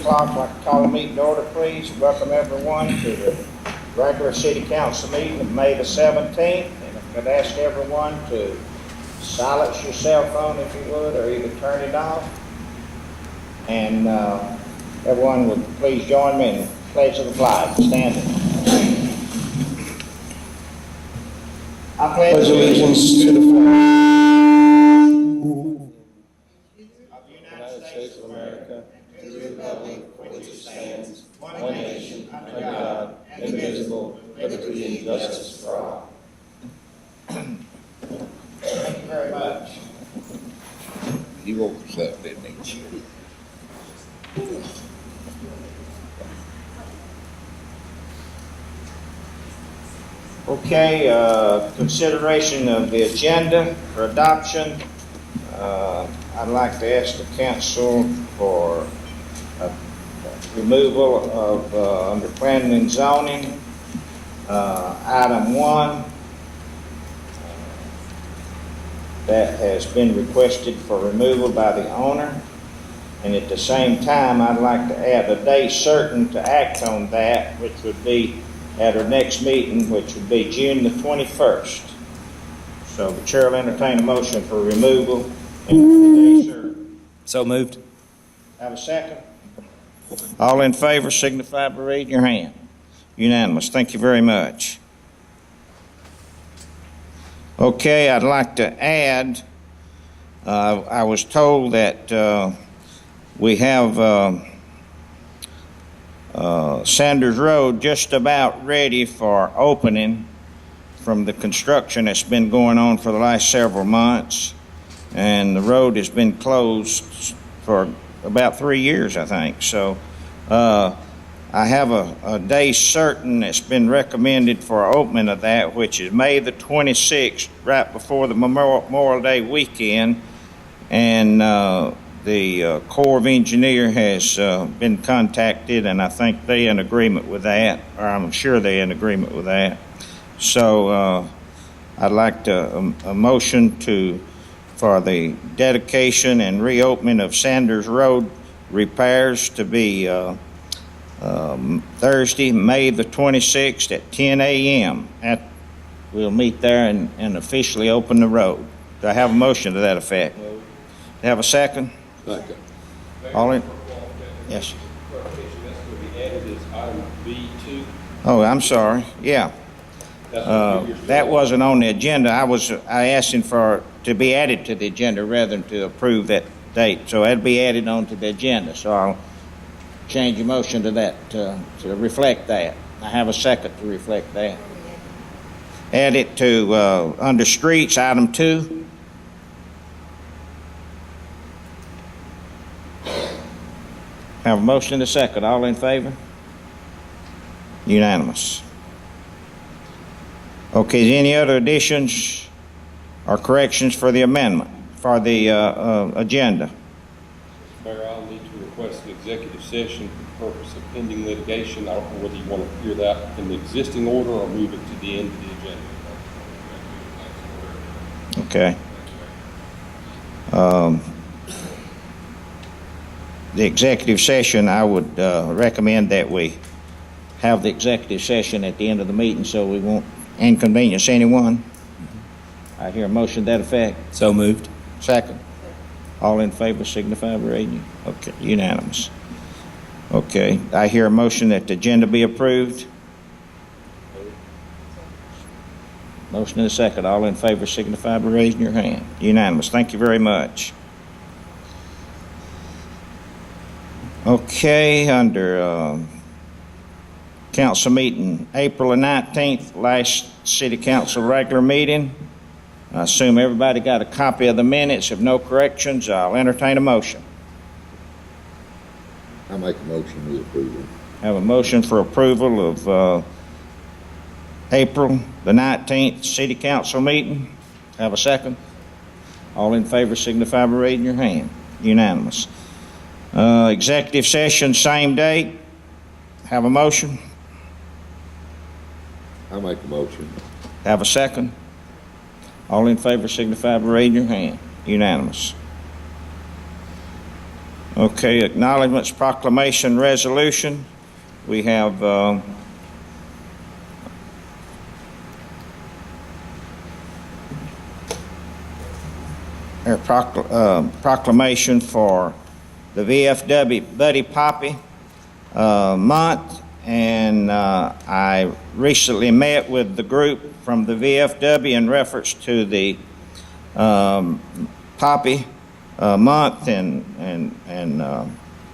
O'clock, I'd like to call the meeting to order, please. Welcome everyone to the regular city council meeting of May the 17th. And I could ask everyone to silence your cell phone if you would, or either turn it off. And everyone would please join me in the pledge of the flag. Standing. I pledge allegiance to the flag of the United States of America, and to the republic for which it stands, one nation, under God, indivisible, with liberty and justice for all. Thank you very much. He woke us up, didn't he? Okay, consideration of the agenda for adoption. I'd like to ask the council for removal of under planning and zoning, item 1 that has been requested for removal by the owner. And at the same time, I'd like to add a date certain to act on that, which would be at our next meeting, which would be June the 21st. So the chair will entertain a motion for removal and date certain. So moved. Have a second? All in favor signify by raising your hand. Unanimous. Thank you very much. Okay, I'd like to add, I was told that we have Sanders Road just about ready for opening from the construction that's been going on for the last several months. And the road has been closed for about 3 years, I think. So I have a day certain that's been recommended for opening of that, which is May the 26th, right before the Memorial Day weekend. And the Corps of Engineers has been contacted, and I think they're in agreement with that, or I'm sure they're in agreement with that. So I'd like to a motion for the dedication and reopening of Sanders Road repairs to be Thursday, May the 26th at 10 a.m. We'll meet there and officially open the road. Do I have a motion to that effect? Do I have a second? Second. All in? Yes. That's going to be added as item B2. Oh, I'm sorry. Yeah. That wasn't on the agenda. I asked him to be added to the agenda rather than to approve that date. So that'll be added onto the agenda. So I'll change your motion to that, to reflect that. I have a second to reflect that. Add it to, under streets, item 2. Have a motion and a second. All in favor? Unanimous. Okay, is any other additions or corrections for the amendment, for the agenda? Mayor, I'll need to request an executive session for the purpose of pending litigation. I don't know whether you want to hear that in the existing order or move it to the end of the agenda. Okay. The executive session, I would recommend that we have the executive session at the end of the meeting so we won't inconvenience anyone. I hear a motion to that effect. So moved. Second. All in favor signify by raising. Okay, unanimous. Okay, I hear a motion that the agenda be approved. Motion and a second. All in favor signify by raising your hand. Unanimous. Thank you very much. Okay, under council meeting April the 19th, last city council regular meeting. I assume everybody got a copy of the minutes. If no corrections, I'll entertain a motion. I make a motion with approval. Have a motion for approval of April the 19th city council meeting. Have a second. All in favor signify by raising your hand. Unanimous. Executive session, same date. Have a motion. I make a motion. Have a second. All in favor signify by raising your hand. Unanimous. Okay, acknowledgements, proclamation, resolution. We have our proclamation for the VFW Buddy Poppy month, and I recently met with the group from the VFW in reference to the Poppy month and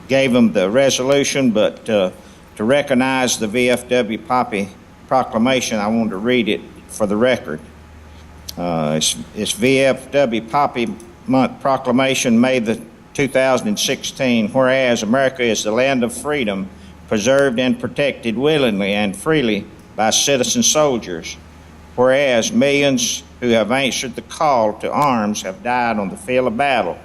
gave them the resolution, but to recognize the VFW Poppy proclamation, I wanted to read it for the record. It's VFW Poppy Month Proclamation, May the 2016. Whereas America is the land of freedom, preserved and protected willingly and freely by citizen soldiers. Whereas millions who have answered the call to arms have died on the field of battle.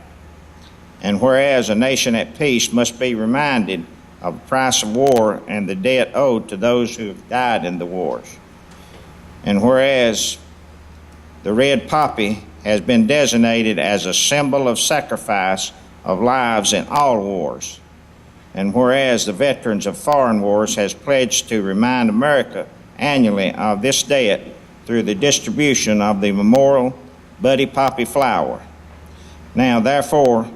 And whereas a nation at peace must be reminded of the price of war and the debt owed to those who have died in the wars. And whereas the red poppy has been designated as a symbol of sacrifice of lives in all wars. And whereas the veterans of foreign wars has pledged to remind America annually of this debt through the distribution of the memorial Buddy Poppy flower. Now, therefore,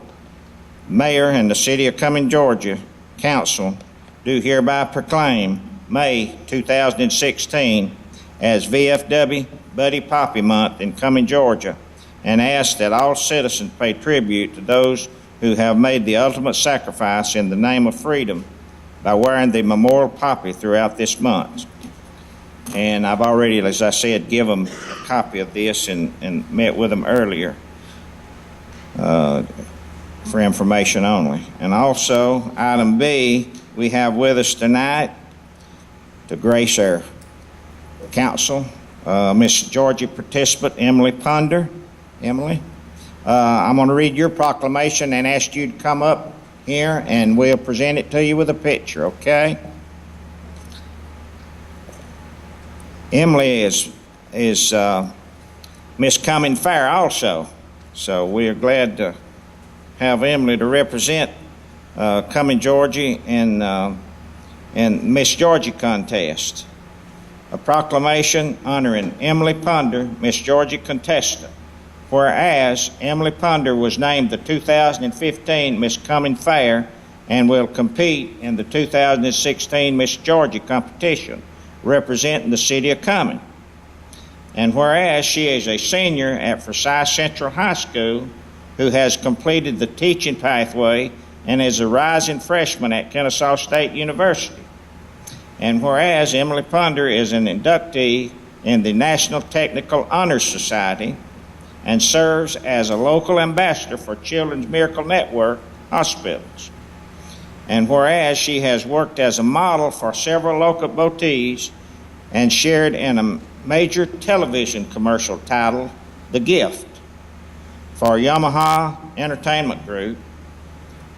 Mayor and the City of Cumming, Georgia Council do hereby proclaim May 2016 as VFW Buddy Poppy Month in Cumming, Georgia, and ask that all citizens pay tribute to those who have made the ultimate sacrifice in the name of freedom by wearing the memorial poppy throughout this month. And I've already, as I said, given them a copy of this and met with them earlier for information only. And also, item B, we have with us tonight to grace our council, Miss Georgia participant, Emily Ponder. Emily, I'm going to read your proclamation and ask you to come up here and we'll present it to you with a picture, okay? Emily is Miss Cumming Fair also, so we are glad to have Emily to represent Cumming, Georgia in Miss Georgia contest. A proclamation honoring Emily Ponder, Miss Georgia contestant. Whereas Emily Ponder was named the 2015 Miss Cumming Fair and will compete in the 2016 Miss Georgia competition representing the City of Cumming. And whereas she is a senior at Forsyth Central High School who has completed the teaching pathway and is a rising freshman at Kennesaw State University. And whereas Emily Ponder is an inductee in the National Technical Honor Society and serves as a local ambassador for Children's Miracle Network hospitals. And whereas she has worked as a model for several local boutiques and shared in a major television commercial titled The Gift for Yamaha Entertainment Group,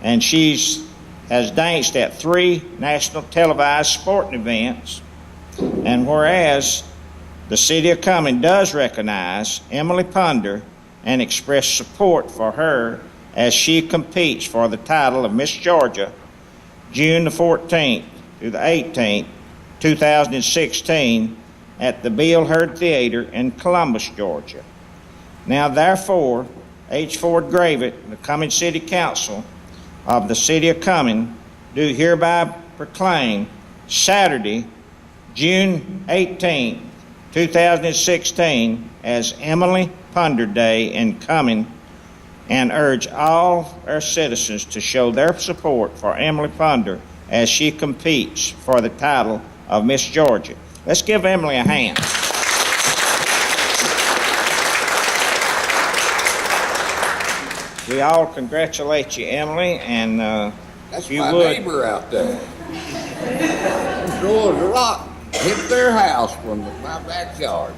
and has danced at 3 national televised sporting events. And whereas the City of Cumming does recognize Emily Ponder and express support for her as she competes for the title of Miss Georgia, June the 14th through the 18th, 2016, at the Bill Hurd Theater in Columbus, Georgia. Now, therefore, H. Ford Gravett, the Cumming City Council of the City of Cumming, do hereby proclaim Saturday, June 18th, 2016 as Emily Ponder Day in Cumming, and urge all our citizens to show their support for Emily Ponder as she competes for the title of Miss Georgia. Let's give Emily a hand. We all congratulate you, Emily, and That's if you my would, neighbor out there. Throws a rock, hit their house from my backyard.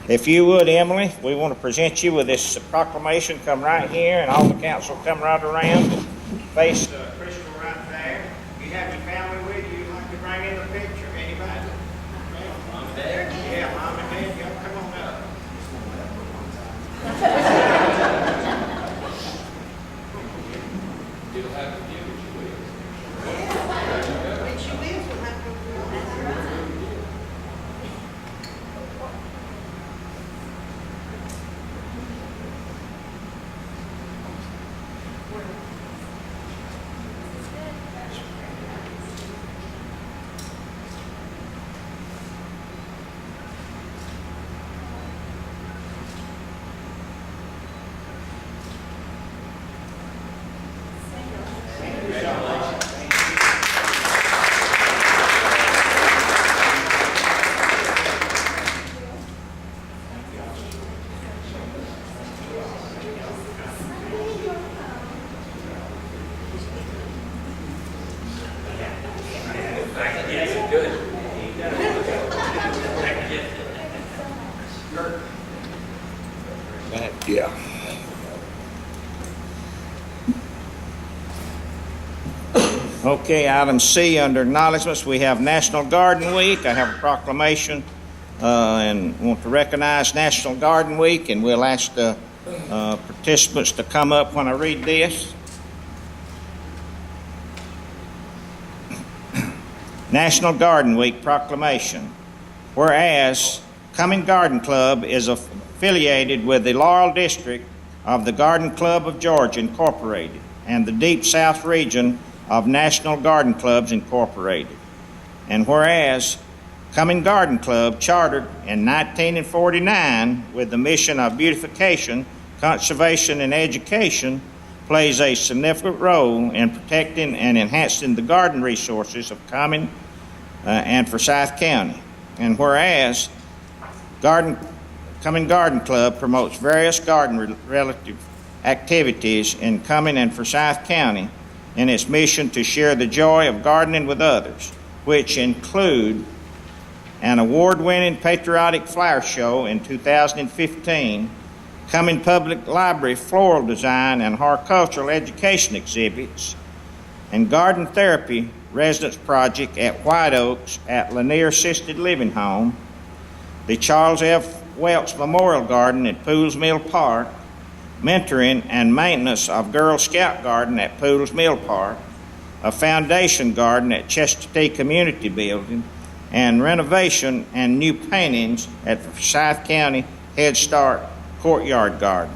if you would, Emily, we want to present you with this proclamation. Come right here, and all the council come right around and face Crystal right there. You have your family with you. You'd like to bring in the picture. Anybody? Mom and Dad? Yeah, Mom and Dad. Y'all come on up. It'll have to give Yeah. Okay, item C, under acknowledgements, we have National Garden Week. I have a proclamation and want to recognize National Garden Week, and we'll ask the participants to come up when I read this. National Garden Week proclamation. Whereas Cumming Garden Club is affiliated with the Laurel District of the Garden Club of Georgia Incorporated and the Deep South region of National Garden Clubs Incorporated. And whereas Cumming Garden Club, chartered in 1949 with the mission of beautification, conservation, and education, plays a significant role in protecting and enhancing the garden resources of Cumming and Forsyth County. And whereas Cumming Garden Club promotes various garden-related activities in Cumming and Forsyth County in its mission to share the joy of gardening with others, which include an award-winning patriotic flower show in 2015, Cumming Public Library floral design and horticultural education exhibits, and garden therapy residence project at White Oaks at Lanier Assisted Living Home, the Charles F. Welch Memorial Garden at Pools Mill Park, mentoring and maintenance of Girl Scout Garden at Pools Mill Park, a foundation garden at Chestatee Community Building, and renovation and new paintings at the Forsyth County Head Start Courtyard Garden.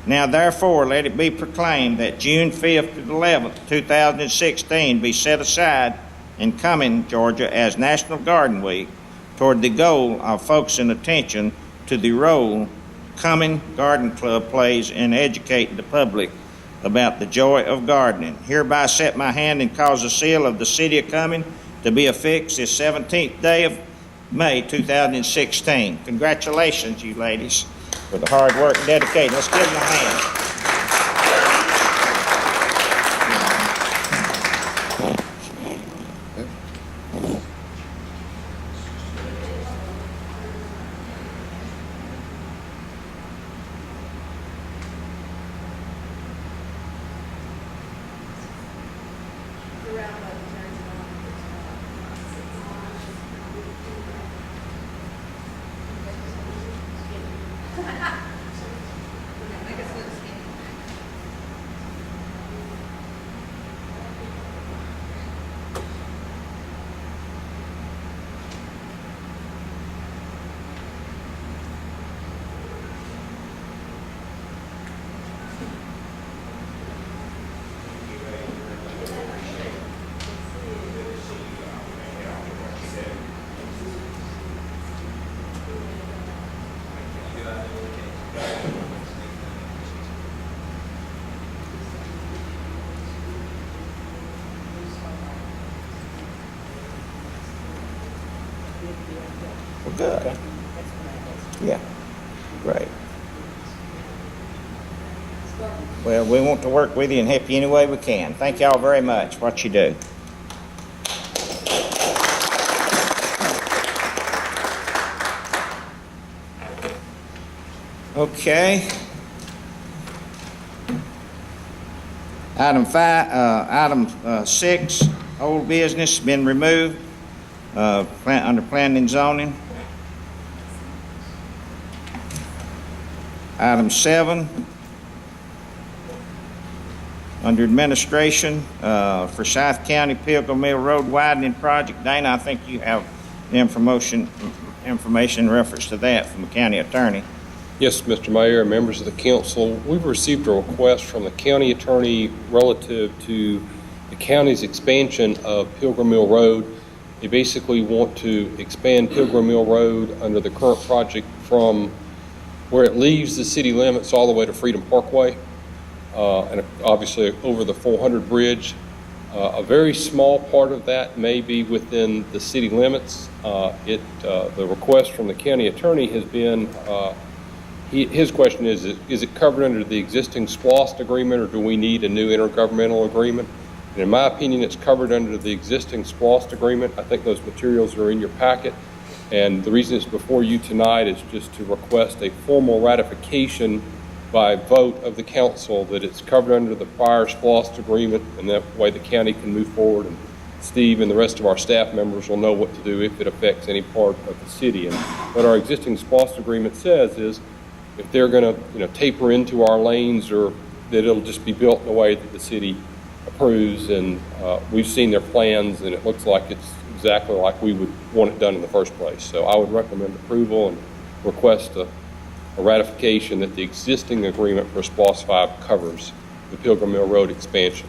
Now therefore let it be proclaimed that June 5th to the 11th, 2016 be set aside in Cumming, Georgia as National Garden Week toward the goal of focusing attention to the role Cumming Garden Club plays in educating the public about the joy of gardening. Hereby set my hand and cause the seal of the City of Cumming to be affixed this 17th day of May 2016. Congratulations, you ladies, for the hard work and dedication. Let's give them a hand. Well, good. Yeah, great. Well, we want to work with you and help you any way we can. Thank y'all very much for what you do. Okay. Item 6, old business, been removed under planning and zoning. Item 7, under administration, Forsyth County Pilgrim Mill Road widening project. Dana, I think you have the information in reference to that from the county attorney. Yes, Mr. Mayor and members of the council, we've received a request from the county attorney relative to the county's expansion of Pilgrim Mill Road. They basically want to expand Pilgrim Mill Road under the current project from where it leaves the city limits all the way to Freedom Parkway, and obviously over the 400 bridge. A very small part of that may be within the city limits. The request from the county attorney has been, his question is it covered under the existing SPLOST agreement, or do we need a new intergovernmental agreement? And in my opinion, it's covered under the existing SPLOST agreement. I think those materials are in your packet. And the reason it's before you tonight is just to request a formal ratification by vote of the council that it's covered under the prior SPLOST agreement, and that way the county can move forward, and Steve and the rest of our staff members will know what to do if it affects any part of the city. And what our existing SPLOST agreement says is if they're going to, taper into our lanes, or that it'll just be built in a way that the city approves. And we've seen their plans, and it looks like it's exactly like we would want it done in the first place. So I would recommend approval and request a ratification that the existing agreement for SPLOST 5 covers the Pilgrim Mill Road expansion.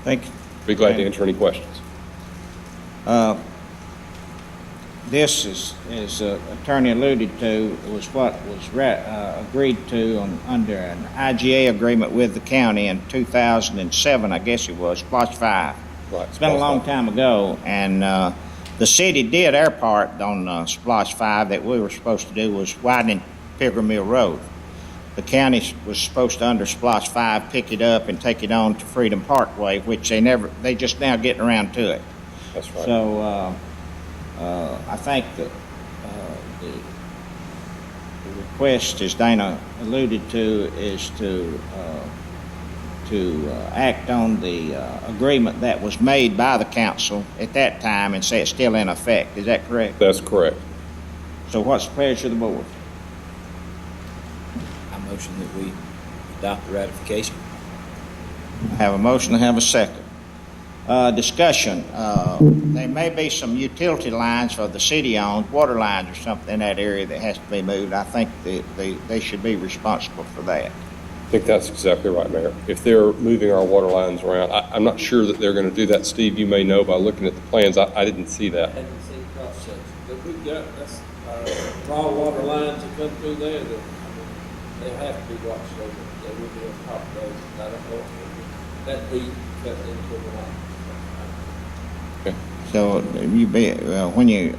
Thank you. Be glad to answer any questions. This is, as Attorney alluded to, was what was agreed to under an IGA agreement with the county in 2007, I guess it was, SPLOST 5. Right. It's been a long time ago, and the city did our part on SPLOST 5 that we were supposed to do was widening Pilgrim Mill Road. The county was supposed to, under SPLOST 5, pick it up and take it on to Freedom Parkway, which they just now getting around to it. That's right. So I think that the request, as Dana alluded to, is to act on the agreement that was made by the council at that time and say it's still in effect. Is that correct? That's correct. So what's the pleasure of the board? I motion that we adopt the ratification. I have a motion, I have a second. Discussion. There may be some utility lines for the city owns, water lines or something in that area that has to be moved. I think they should be responsible for that. I think that's exactly right, Mayor. If they're moving our water lines around, I'm not sure that they're going to do that. Steve, you may know by looking at the plans. I didn't see that. I hadn't seen cross section, but we've got, that's, raw water lines that come through there that, they have to be watched over. They will be on top of those. I don't know if that deep cut into the line. So you be, when you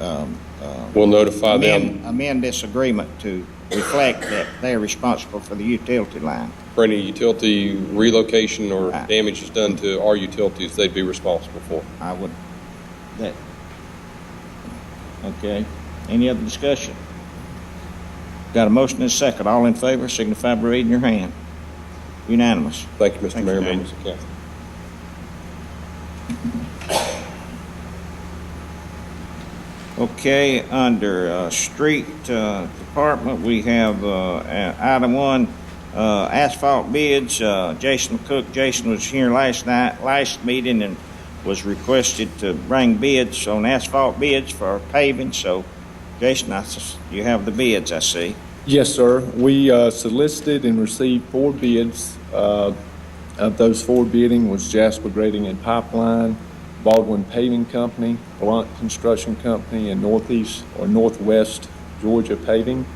We'll notify them amend this agreement to reflect that they're responsible for the utility line. for any utility relocation or Right. damage is done to our utilities, they'd be responsible for. I would, that, okay. Any other discussion? Got a motion and a second. All in favor, signify by raising your hand. Unanimous. Thank you, Mr. Thank Mayor, you, members of council. Okay, under street department, we have item 1, asphalt bids. Jason Cook, Jason was here last meeting, and was requested to bring bids on asphalt bids for paving. So, Jason, you have the bids, I see. Yes, sir. We solicited and received 4 bids. Of those 4 bidding was Jasper Grading and Pipeline, Baldwin Paving Company, Blunt Construction Company, and Northwest Georgia Paving.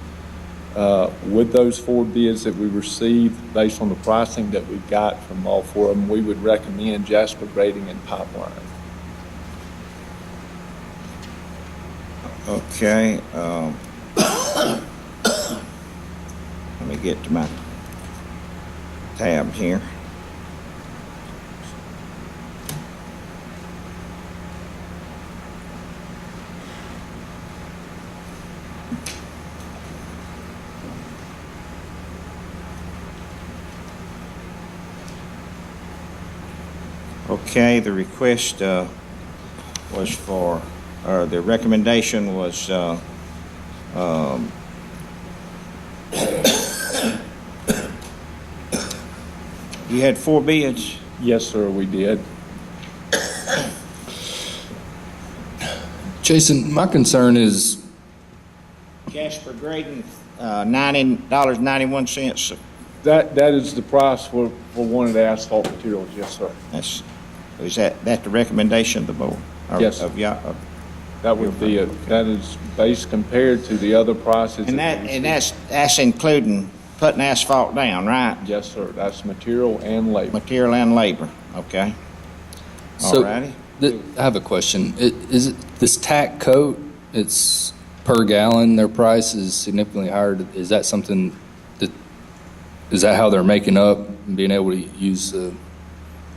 With those 4 bids that we received, based on the pricing that we got from all 4 of them, we would recommend Jasper Grading and Pipeline. Okay. Let me get to my tab here. Okay, the request was for, or the recommendation was you had 4 bids? Yes, sir, we did. Jason, my concern is, Jasper Grading, $90.91. That is the price for one of the asphalt materials, yes, sir. Is that the recommendation of the board? Or Yes. Of y'all? That would be that is based compared to the other prices. And that we received. that's including putting asphalt down, right? Yes, sir. That's material and labor. Material and labor, okay. so Alrighty. I have a question. Is it this tack coat, it's per gallon, their price is significantly higher. Is that something is that how they're making up and being able to use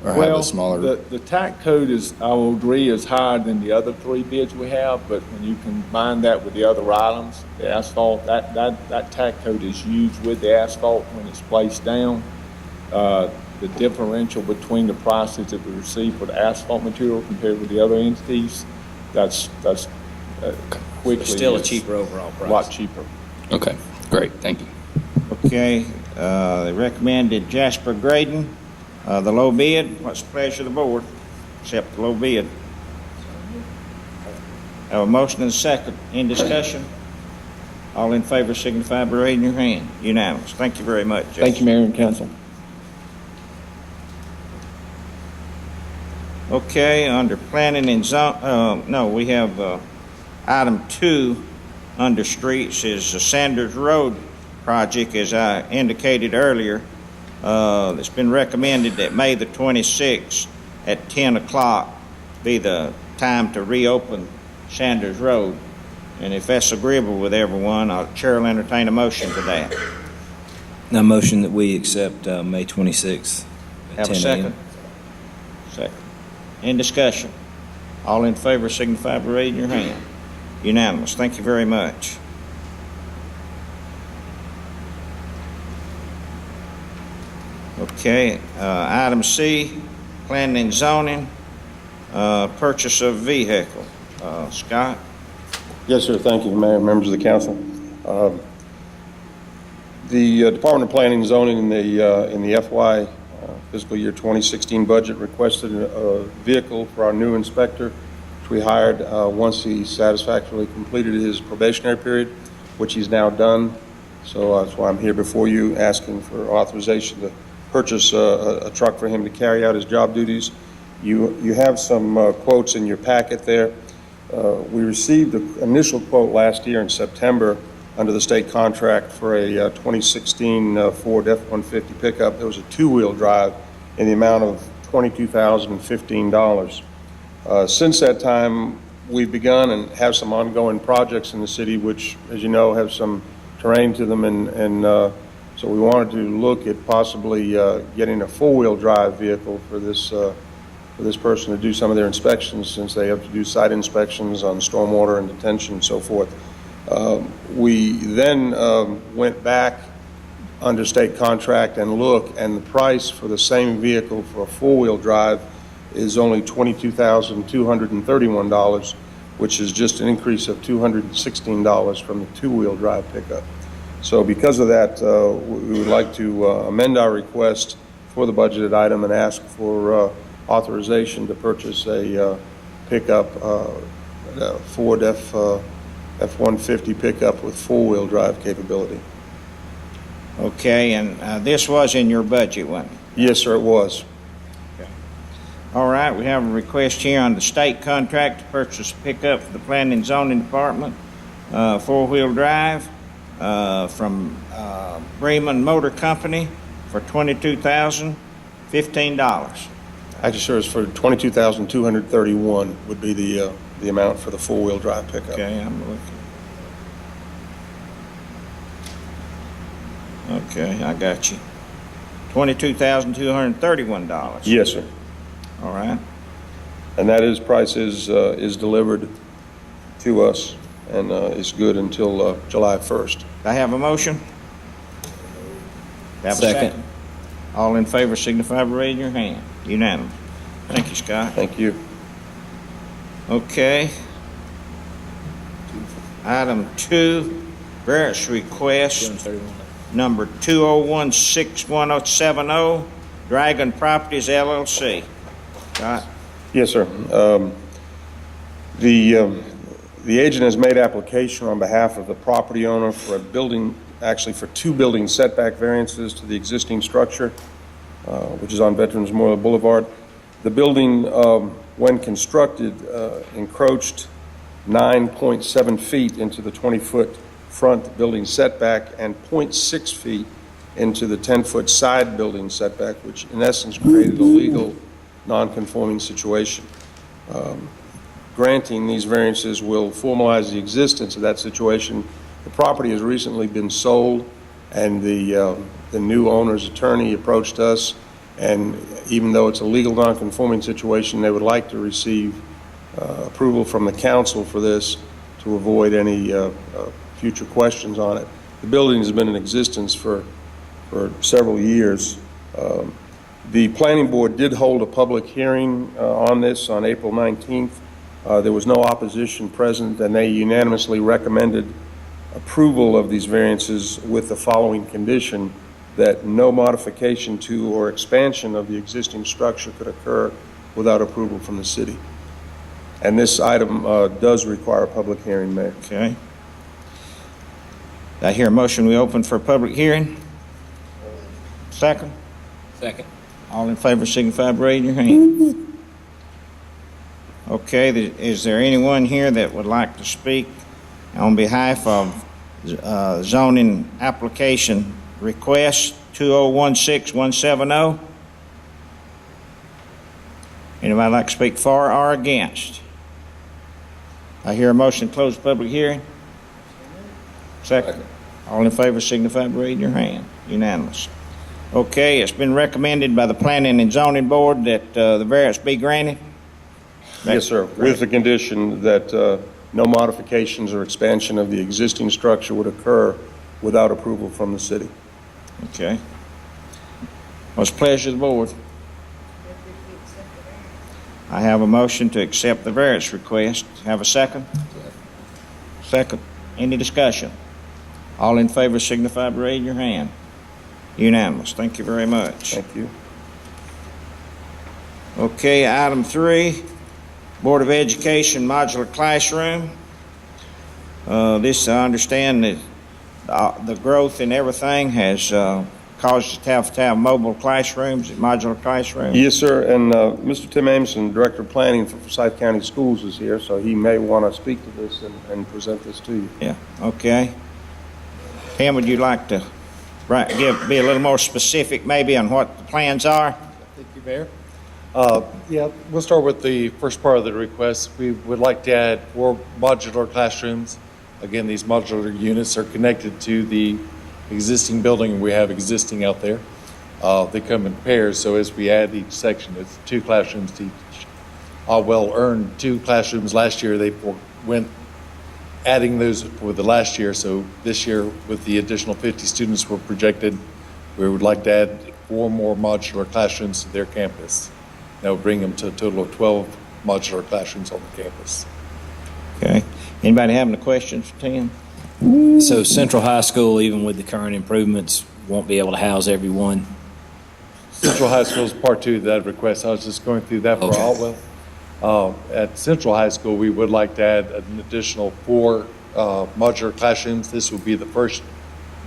or have a smaller? The tack coat is, I will agree, is higher than the other 3 bids we have, but when you combine that with the other items, the asphalt, that tack coat is used with the asphalt when it's placed down. The differential between the prices that we receive for the asphalt material compared with the other entities, that's quickly. It's still a is cheaper overall price. A lot cheaper. Okay, great, thank you. Okay, they recommended Jasper Grading, the low bid. What's the pleasure of the board? Accept the low bid. Have a motion and a second. Any discussion? All in favor signify by raising your hand. Unanimous. Thank you very much, Jason. Thank you, Mayor and Council. Okay, under planning and zone, no, we have item 2 under streets is the Sanders Road project, as I indicated earlier. It's been recommended that May the 26th at 10 o'clock be the time to reopen Sanders Road. And if that's agreeable with everyone, I'll chair will entertain a motion to that. Now motion that we accept May 26th at Have a 10 second? a.m. Second. In discussion? All in favor signify by raising your hand. Unanimous. Thank you very much. Okay, item C, planning and zoning, purchase of vehicle. Scott? Yes, sir. Thank you, Mayor, members of the council. The Department of Planning and Zoning in the FY fiscal year 2016 budget requested a vehicle for our new inspector, which we hired once he satisfactorily completed his probationary period, which he's now done. So that's why I'm here before you asking for authorization to purchase a truck for him to carry out his job duties. You have some quotes in your packet there. We received the initial quote last year in September under the state contract for a 2016 Ford F-150 pickup. It was a 2-wheel drive in the amount of $22,015. Since that time, we've begun and have some ongoing projects in the city, which, as you know, have some terrain to them, and so we wanted to look at possibly getting a 4-wheel drive vehicle for this person to do some of their inspections, since they have to do site inspections on stormwater and detention and so forth. We then went back under state contract and look, and the price for the same vehicle for a 4-wheel drive is only $22,231, which is just an increase of $216 from the 2-wheel drive pickup. So because of that, we would like to amend our request for the budgeted item and ask for authorization to purchase a pickup, a Ford F-150 pickup with 4-wheel drive capability. Okay, and this was in your budget, wasn't it? Yes, sir, it was. All right, we have a request here on the state contract to purchase a pickup for the Planning and Zoning Department, 4-wheel drive, from Bremen Motor Company for $22,015. Actually, sir, it's for $22,231 would be the amount for the 4-wheel drive pickup. Okay, I'm looking. Okay, I got you. $22,231. Yes, sir. All right. And that price is delivered to us and is good until July 1st. I have a motion? Have a Second. All in favor signify by raising your hand. Unanimous. Thank you, Scott. Thank you. Okay. Item 2, variance request number 2016170, Dragon Properties LLC. Scott? Yes, sir. The agent has made application on behalf of the property owner for for 2 building setback variances to the existing structure, which is on Veterans Memorial Boulevard. The building, when constructed, encroached 9.7 feet into the 20-foot front building setback and 0.6 feet into the 10-foot side building setback, which in essence created a legal non-conforming situation. Granting these variances will formalize the existence of that situation. The property has recently been sold, and the new owner's attorney approached us And even though it's a legal nonconforming situation, they would like to receive approval from the council for this to avoid any future questions on it. The building has been in existence for several years. The planning board did hold a public hearing on this on April 19th. There was no opposition present, and they unanimously recommended approval of these variances with the following condition: that no modification to or expansion of the existing structure could occur without approval from the city. And this item does require a public hearing, Mayor. Okay. I hear a motion, we open for a public hearing. Second? Second. All in favor signify by raising your hand. Okay, is there anyone here that would like to speak on behalf of zoning application request 2016170? Anybody like to speak for or against? I hear a motion to close the public hearing. Second. All in favor signify by raising your hand. Unanimous. Okay, it's been recommended by the Planning and Zoning Board that the variance be granted. Yes, sir, with the condition that no modifications or expansion of the existing structure would occur without approval from the city. Okay. What's the pleasure of the board? I have a motion to accept the variance request. Have a second? Second. Any discussion? All in favor signify by raising your hand. Unanimous. Thank you very much. Thank you. Okay, item 3, Board of Education modular classroom. This, I understand that the growth and everything has caused us to have mobile classrooms, modular classrooms. Yes, sir, and Mr. Tim Ameson, Director of Planning for Forsyth County Schools, is here, so he may want to speak to this and present this to you. Yeah, okay. Tim, would you like to be a little more specific maybe on what the plans are? Thank you, Mayor. Yeah, we'll start with the first part of the request. We would like to add 4 modular classrooms. Again, these modular units are connected to the existing building we have existing out there. They come in pairs, so as we add each section, it's 2 classrooms to each. Well earned 2 classrooms last year. They went adding those for the last year, so this year with the additional 50 students we're projected, we would like to add 4 more modular classrooms to their campus. That would bring them to a total of 12 modular classrooms on the campus. Okay. Anybody having any questions for Tim? So Central High School, even with the current improvements, won't be able to house everyone? Central High School is part 2 of that request. I was just going through that for Okay. Altwell. At Central High School, we would like to add an additional 4 modular classrooms. This will be the first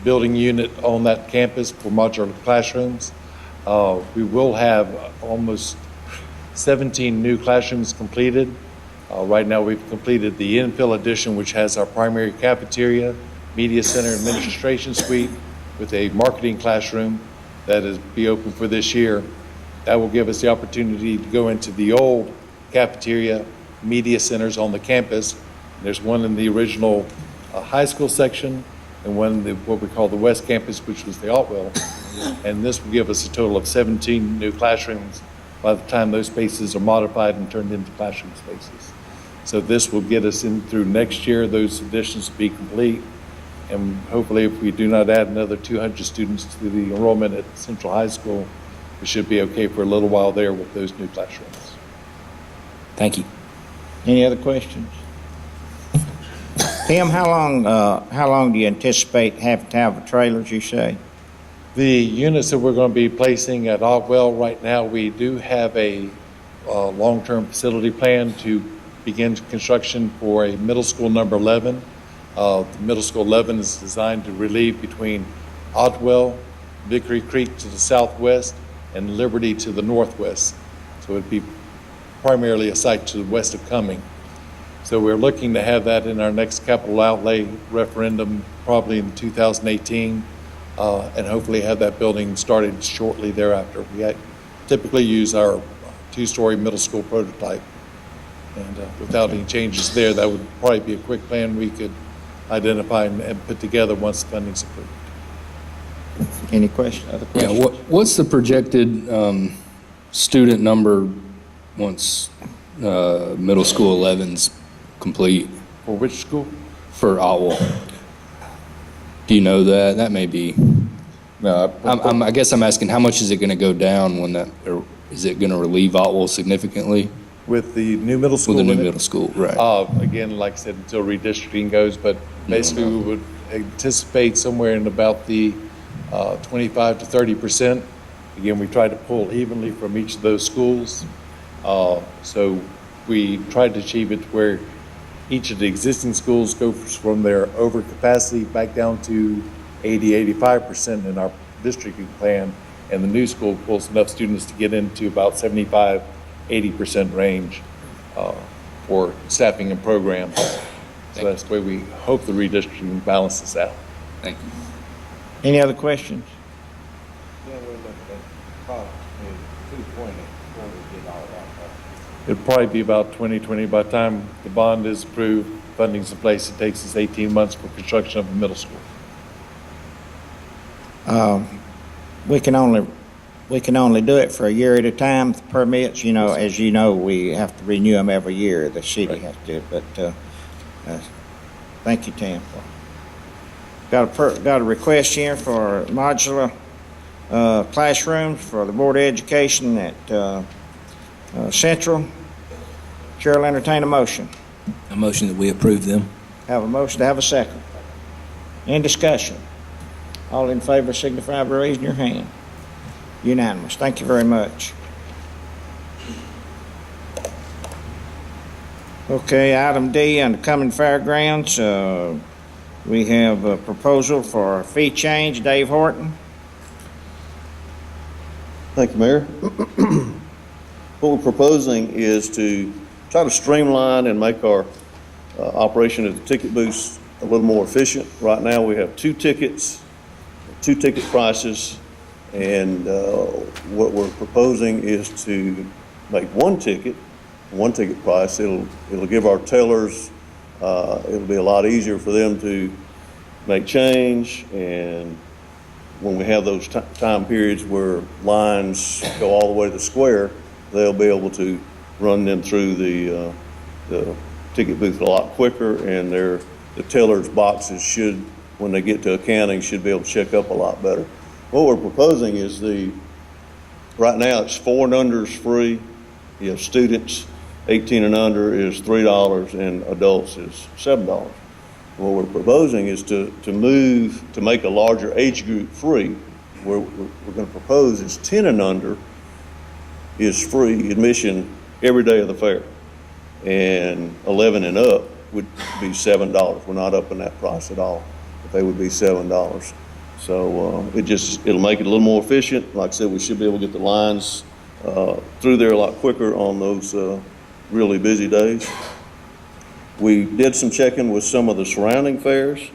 building unit on that campus for modular classrooms. We will have almost 17 new classrooms completed. Right now, we've completed the infill addition, which has our primary cafeteria, media center, administration suite, with a marketing classroom that is be open for this year. That will give us the opportunity to go into the old cafeteria, media centers on the campus. There's one in the original high school section and one in what we call the West Campus, which was the Altwell. And this will give us a total of 17 new classrooms by the time those spaces are modified and turned into classroom spaces. So this will get us in through next year. Those additions will be complete. And hopefully, if we do not add another 200 students to the enrollment at Central High School, we should be okay for a little while there with those new classrooms. Thank you. Any other questions? Tim, how long do you anticipate having to have the trailers, you say? The units that we're going to be placing at Ogwell right now, we do have a long-term facility plan to begin construction for a middle school number 11. The middle school 11 is designed to relieve between Otwell, Vickery Creek to the southwest, and Liberty to the northwest. So it'd be primarily a site to the west of Cumming. So we're looking to have that in our next capital outlay referendum, probably in 2018, and hopefully have that building started shortly thereafter. We typically use our 2-story middle school prototype. And without any changes there, that would probably be a quick plan we could identify and put together once the funding's approved. Any question, other Yeah, questions? what's the projected student number once middle school 11's complete For which school? for Otwell? Do you know that? That may be, No, I guess I'm asking, how much is it going to go down when that, or is it going to relieve Otwell significantly with the new middle school. with the new in it? middle school? Right. Again, like I said, until redistricting goes, but basically we would anticipate somewhere in about the 25 to 30%. Again, we try to pull evenly from each of those schools. So we tried to achieve it where each of the existing schools goes from their overcapacity back down to 85% in our districting plan, and the new school pulls enough students to get into about 80% range for staffing and programs. So that's the way we hope the redistricting balances out. Thank you. Any other questions? It'd probably be about 2020. By the time the bond is approved, funding's in place, it takes us 18 months for construction of a middle school. We can only do it for a year at a time, the permits, as you know, we have to renew them every year, the city has to, but, thank you, Tim. Got a request here for modular, classrooms for the Board of Education at, Central. Chair will entertain a motion. A motion that we approve them. Have a motion to have a second. Any discussion? All in favor signify by raising your hand. Unanimous. Thank you very much. Okay, item D on the Cumming Fairgrounds. We have a proposal for a fee change. Dave Horton. Thank you, Mayor. What we're proposing is to try to streamline and make our operation of the ticket booths a little more efficient. Right now, we have two ticket prices, and what we're proposing is to make one ticket price. It'll give our tellers, it'll be a lot easier for them to make change, and when we have those time periods where lines go all the way to the square, they'll be able to run them through the ticket booth a lot quicker, and the teller's boxes should, when they get to accounting, should be able to check up a lot better. What we're proposing is right now it's 4 and under is free. You have students, 18 and under is $3, and adults is $7. What we're proposing is to make a larger age group free. We're going to propose is 10 and under is free admission every day of the fair, and 11 and up would be $7. We're not upping that price at all, but they would be $7. So it'll make it a little more efficient. Like I said, we should be able to get the lines through there a lot quicker on those really busy days. We did some checking with some of the surrounding fairs.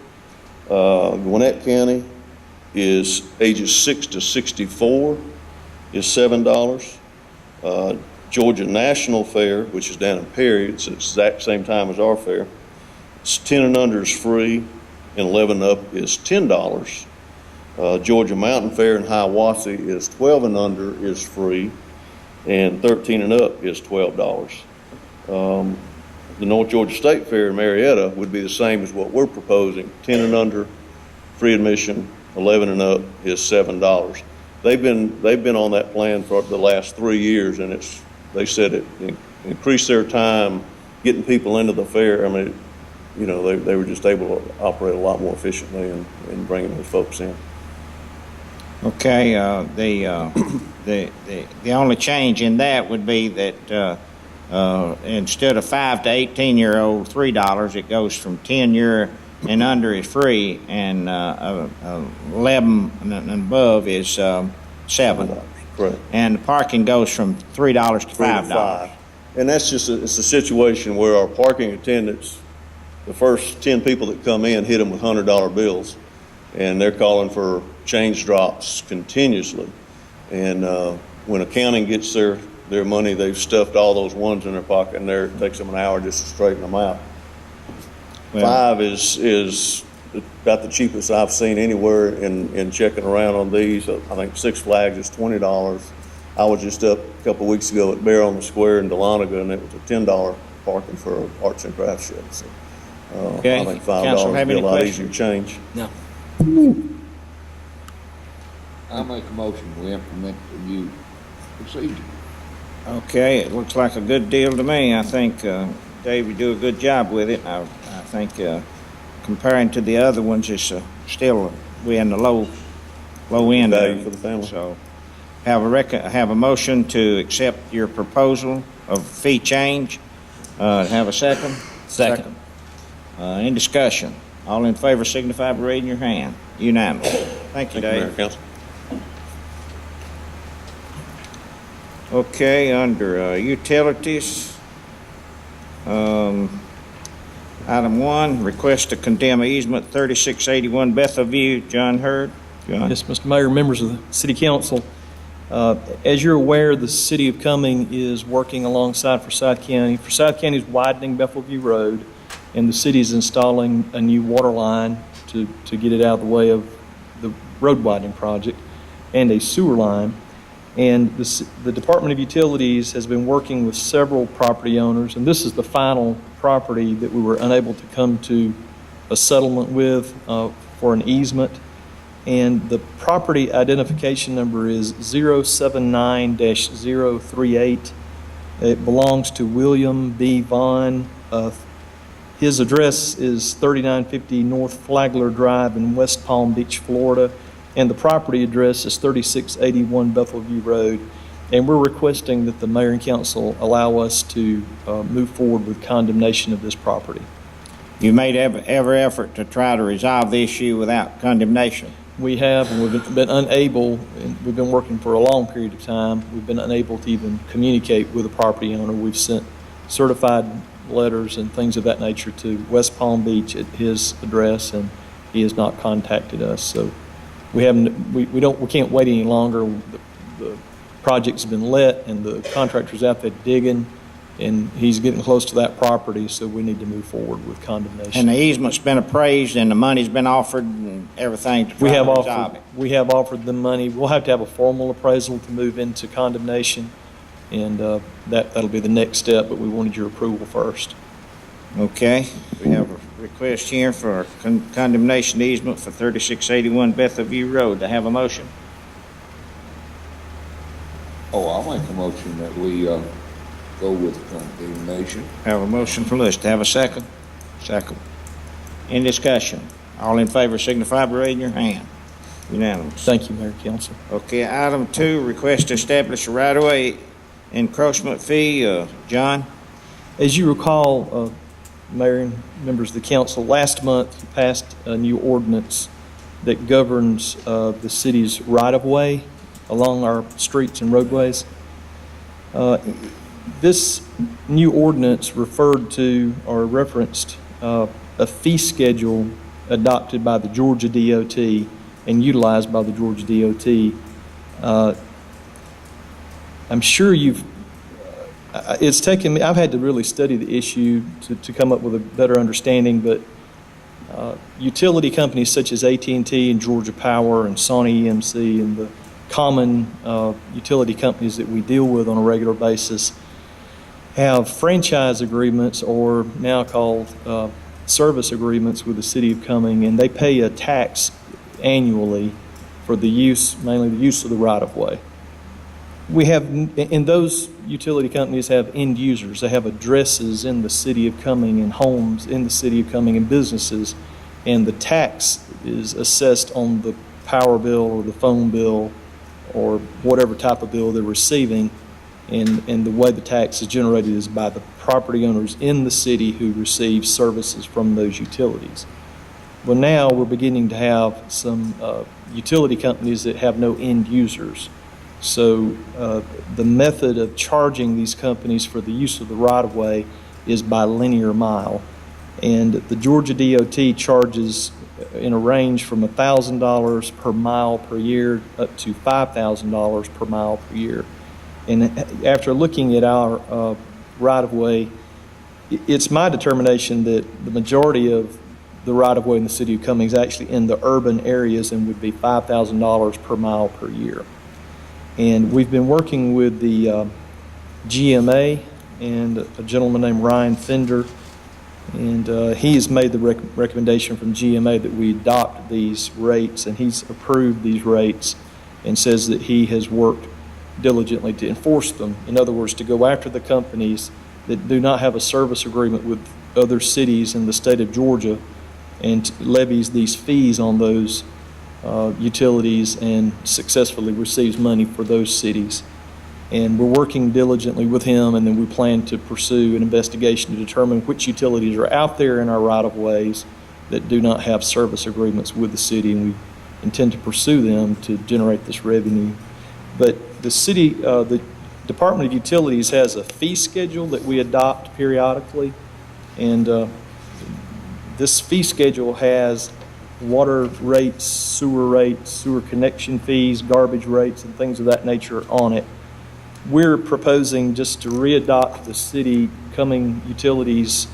Gwinnett County is ages 6 to 64 is $7. Georgia National Fair, which is down in Perry, it's the exact same time as our fair. It's 10 and under is free, and 11 up is $10. Georgia Mountain Fair in Hiawassee is 12 and under is free, and 13 and up is $12. The North Georgia State Fair in Marietta would be the same as what we're proposing. 10 and under, free admission. 11 and up is $7. They've been on that plan for the last 3 years, and they said it increased their time getting people into the fair. I mean, they were just able to operate a lot more efficiently and bringing those folks in. Okay, the only change in that would be that instead of 5 to 18-year-old $3, it goes from 10 year and under is free, and 11 and above is $7. Correct. And the parking goes from $3 to $5. And that's just it's a situation where our parking attendants, the first 10 people that come in, hit them with $100 bills, and they're calling for change drops continuously. And when accounting gets their money, they've stuffed all those ones in their pocket, and it takes them an hour just to straighten them out. Well, 5 is about the cheapest I've seen anywhere in checking around on these. I think Six Flags is $20. I was just up a couple of weeks ago at Bear on the Square in Dahlonega, and it was a $10 parking for an arts and crafts show. So, Okay. I think Council $5 have would be a any lot questions? easier to change. No. I make a motion, we implement the new procedure. Okay, it looks like a good deal to me. I think, Dave, you do a good job with it. I think, comparing to the other ones, it's, still, we're in the low end of Value it. for the family. So, have a motion to accept your proposal of fee change. Have a second? Second. In discussion, all in favor signify by raising your hand. Unanimous. Thank you, Thank you, Mayor Dave. Council. Okay, under utilities, item 1, request to condemn easement 3681 Bethel View. John Hurd. John. Yes, Mr. Mayor, members of the City Council. As you're aware, the City of Cumming is working alongside Forsyth County. Forsyth County is widening Bethel View Road, and the city is installing a new water line to get it out of the way of the road widening project, and a sewer line. And the Department of Utilities has been working with several property owners, and this is the final property that we were unable to come to a settlement with for an easement. And the property identification number is 079-038. It belongs to William B. Vaughn. His address is 3950 North Flagler Drive in West Palm Beach, Florida. And the property address is 3681 Bethel View Road. And we're requesting that the mayor and council allow us to move forward with condemnation of this property. You made every effort to try to resolve the issue without condemnation. We have, and we've been unable, and we've been working for a long period of time, we've been unable to even communicate with the property owner. We've sent certified letters and things of that nature to West Palm Beach at his address, and he has not contacted us. So we can't wait any longer. The project's been let, and the contractor's out there digging, and he's getting close to that property, so we need to move forward with condemnation. And the easement's been appraised and the money's been offered and everything to try to resolve it. We have offered them money. We'll have to have a formal appraisal to move into condemnation, and that'll be the next step, but we wanted your approval first. Okay, we have a request here for condemnation easement for 3681 Bethel View Road. Do I have a motion? Oh, I'll make a motion that we, go with condemnation. Have a motion from Lewis. Do I have a second? Second. In discussion, all in favor signify by raising your hand. Unanimous. Thank you, Mayor and Council. Okay, item 2, request to establish a right-of-way encroachment fee. John? As you recall, Mayor and members of the council, last month you passed a new ordinance that governs the city's right-of-way along our streets and roadways. This new ordinance referred to or referenced a fee schedule adopted by the Georgia DOT and utilized by the Georgia DOT. I'm sure it's taken me, I've had to really study the issue to come up with a better understanding, but utility companies such as AT&T and Georgia Power and Sony EMC and the common utility companies that we deal with on a regular basis have franchise agreements, or now called service agreements, with the City of Cumming, and they pay a tax annually for the use, mainly the use of the right-of-way. We have, and those utility companies have end users. They have addresses in the City of Cumming and homes in the City of Cumming and businesses, and the tax is assessed on the power bill or the phone bill or whatever type of bill they're receiving. And the way the tax is generated is by the property owners in the city who receive services from those utilities. Well, now we're beginning to have some utility companies that have no end users. So the method of charging these companies for the use of the right-of-way is by linear mile. And the Georgia DOT charges in a range from $1,000 per mile per year up to $5,000 per mile per year. And after looking at our right-of-way, it's my determination that the majority of the right-of-way in the city of Cumming is actually in the urban areas and would be $5,000 per mile per year. And we've been working with the GMA and a gentleman named Ryan Fender, and he has made the recommendation from GMA that we adopt these rates, and he's approved these rates and says that he has worked diligently to enforce them. In other words, to go after the companies that do not have a service agreement with other cities in the state of Georgia and levies these fees on those utilities and successfully receives money for those cities. And we're working diligently with him, and then we plan to pursue an investigation to determine which utilities are out there in our right-of-ways that do not have service agreements with the city, and we intend to pursue them to generate this revenue. But the city, the Department of Utilities has a fee schedule that we adopt periodically, and this fee schedule has water rates, sewer connection fees, garbage rates, and things of that nature on it. We're proposing just to readopt the city Cumming Utilities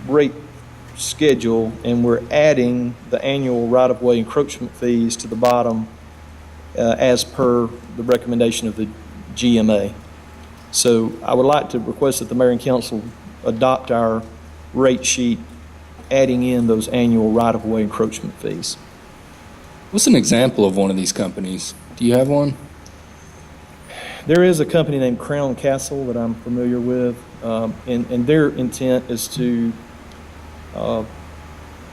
rate schedule, and we're adding the annual right-of-way encroachment fees to the bottom as per the recommendation of the GMA. So I would like to request that the mayor and council adopt our rate sheet, adding in those annual right-of-way encroachment fees. What's an example of one of these companies? Do you have one? There is a company named Crown Castle that I'm familiar with, and their intent is to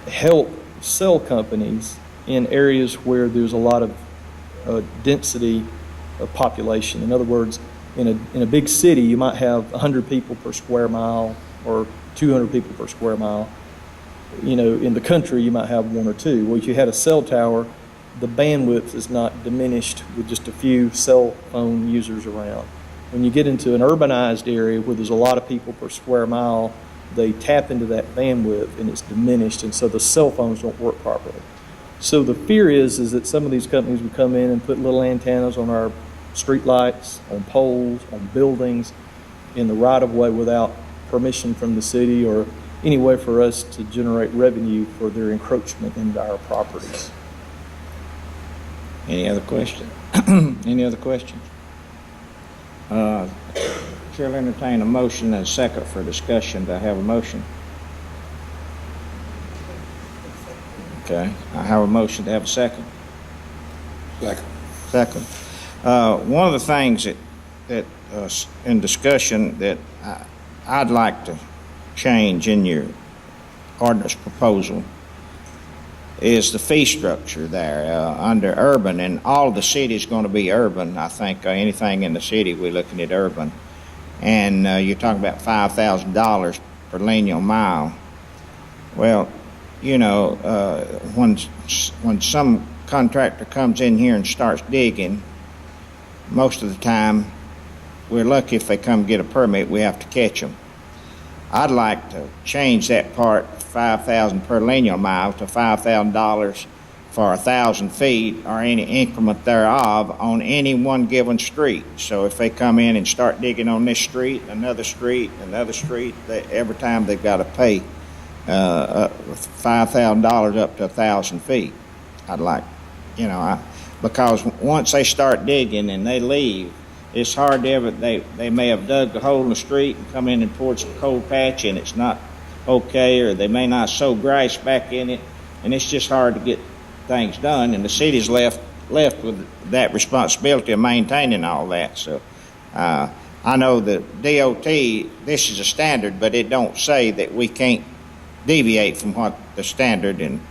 help sell companies in areas where there's a lot of density of population. In other words, in a big city, you might have 100 people per square mile or 200 people per square mile. You know, in the country, you might have one or two. Well, if you had a cell tower, the bandwidth is not diminished with just a few cell phone users around. When you get into an urbanized area where there's a lot of people per square mile, they tap into that bandwidth and it's diminished, and so the cell phones don't work properly. So the fear is that some of these companies would come in and put little antennas on our street lights, on poles, on buildings, in the right-of-way without permission from the city or any way for us to generate revenue for their encroachment into our properties. Any other question? Any other questions? Chair will entertain a motion and a second for discussion. Do I have a motion? Okay, I have a motion. To have a second? Second. One of the things that in discussion that I'd like to change in your ordinance proposal is the fee structure there under urban, and all the city is going to be urban. I think anything in the city, we're looking at urban. And you're talking about $5,000 per lineal mile. Well, you know, when some contractor comes in here and starts digging, most of the time, we're lucky if they come get a permit, we have to catch them. I'd like to change that part, $5,000 per lineal mile, to $5,000 for 1,000 feet or any increment thereof on any one given street. So if they come in and start digging on this street, another street, every time they've got to pay $5,000 up to 1,000 feet. I'd like, you know, because once they start digging and they leave, it's hard to ever, they may have dug a hole in the street and come in and poured some cold patch and it's not okay, or they may not sow grass back in it, and it's just hard to get things done, and the city's left with that responsibility of maintaining all that. So I know the DOT, this is a standard, but it don't say that we can't deviate from what the standard and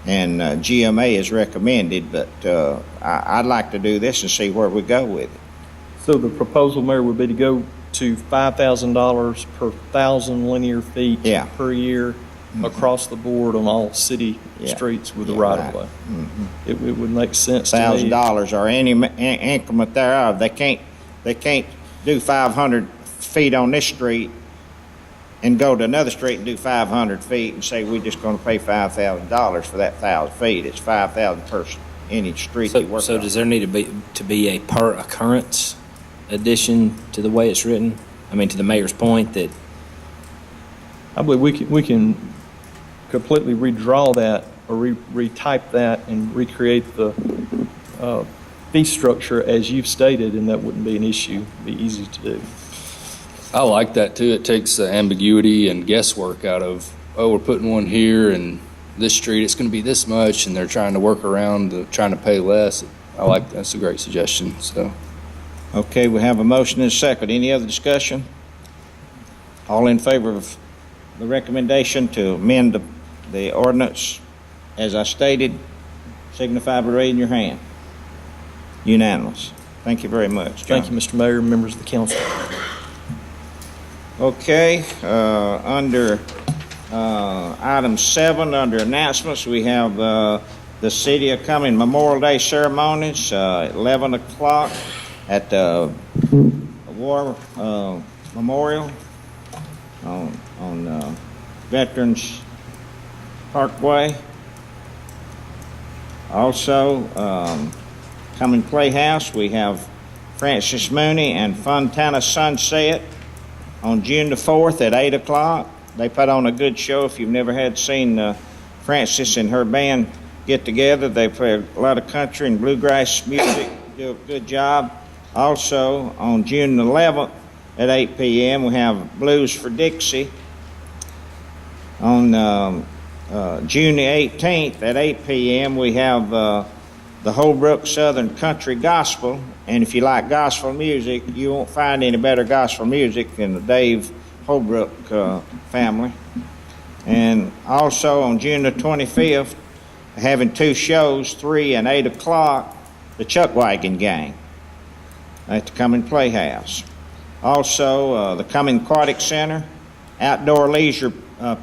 GMA has recommended, but I'd like to do this and see where we go with it. So the proposal, Mayor, would be to go to $5,000 per 1,000 linear feet per year across the board on all city streets with the right-of-way. Right. Mm-hmm. It would make sense to me. $1,000 or any increment thereof. They can't do 500 feet on this street and go to another street and do 500 feet and say we're just going to pay $5,000 for that 1,000 feet. It's $5,000 per any street they work on. So does there need to be a per occurrence addition to the way it's written? I mean, to the mayor's point that I believe we can completely redraw that or retype that and recreate the fee structure as you've stated, and that wouldn't be an issue. It'd be easy to do. I like that too. It takes the ambiguity and guesswork out of, oh, we're putting one here and this street, it's going to be this much, and they're trying to work around trying to pay less. I like that. That's a great suggestion. So, Okay, we have a motion and a second. Any other discussion? All in favor of the recommendation to amend the ordinance as I stated, signify by raising your hand. Unanimous. Thank you very much, John. Thank you, Mr. Mayor, members of the council. Okay, under item 7, under announcements, we have the City of Cumming Memorial Day ceremonies, 11 o'clock at the War Memorial on Veterans Parkway. Also, Cumming Playhouse, we have Francis Mooney and Fontana Sunset on June the 4th at 8 o'clock. They put on a good show. If you've never had seen Francis and her band get together, they play a lot of country and bluegrass music, do a good job. Also, on June the 11th at 8 p.m., we have Blues for Dixie. On June the 18th at 8 p.m., we have the Holbrook Southern Country Gospel. And if you like gospel music, you won't find any better gospel music than the Dave Holbrook family. And also on June the 25th, having 2 shows, 3 and 8 o'clock, the Chuck Wagon Gang at the Cumming Playhouse. Also, the Cumming Aquatic Center, outdoor leisure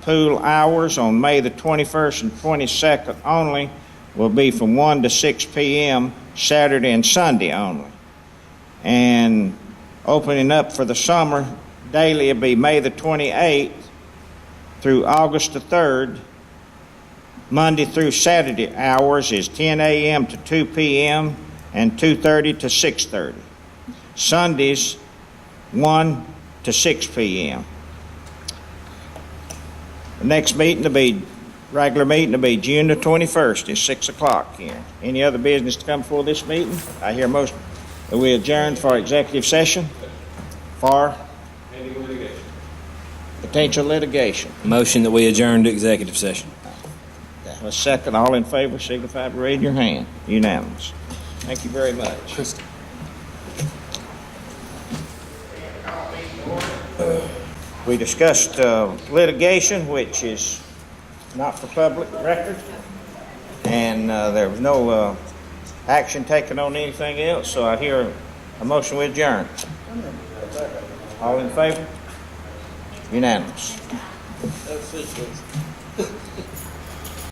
pool hours on May the 21st and 22nd only will be from 1 to 6 p.m. Saturday and Sunday only. And opening up for the summer daily will be May the 28th through August the 3rd. Monday through Saturday hours is 10 a.m. to 2 p.m. and 2:30 to 6:30. Sundays 1 to 6 p.m. The next meeting will be regular meeting will be June the 21st at 6 o'clock here. Any other business to come before this meeting? I hear most that we adjourn for executive session for potential litigation. Motion that we adjourn to executive session. A second. All in favor, signify by raising your hand. Unanimous. Thank you very much. We discussed litigation, which is not for public record, and there was no action taken on anything else, so I hear a motion we adjourn. All in favor? Unanimous. That's it.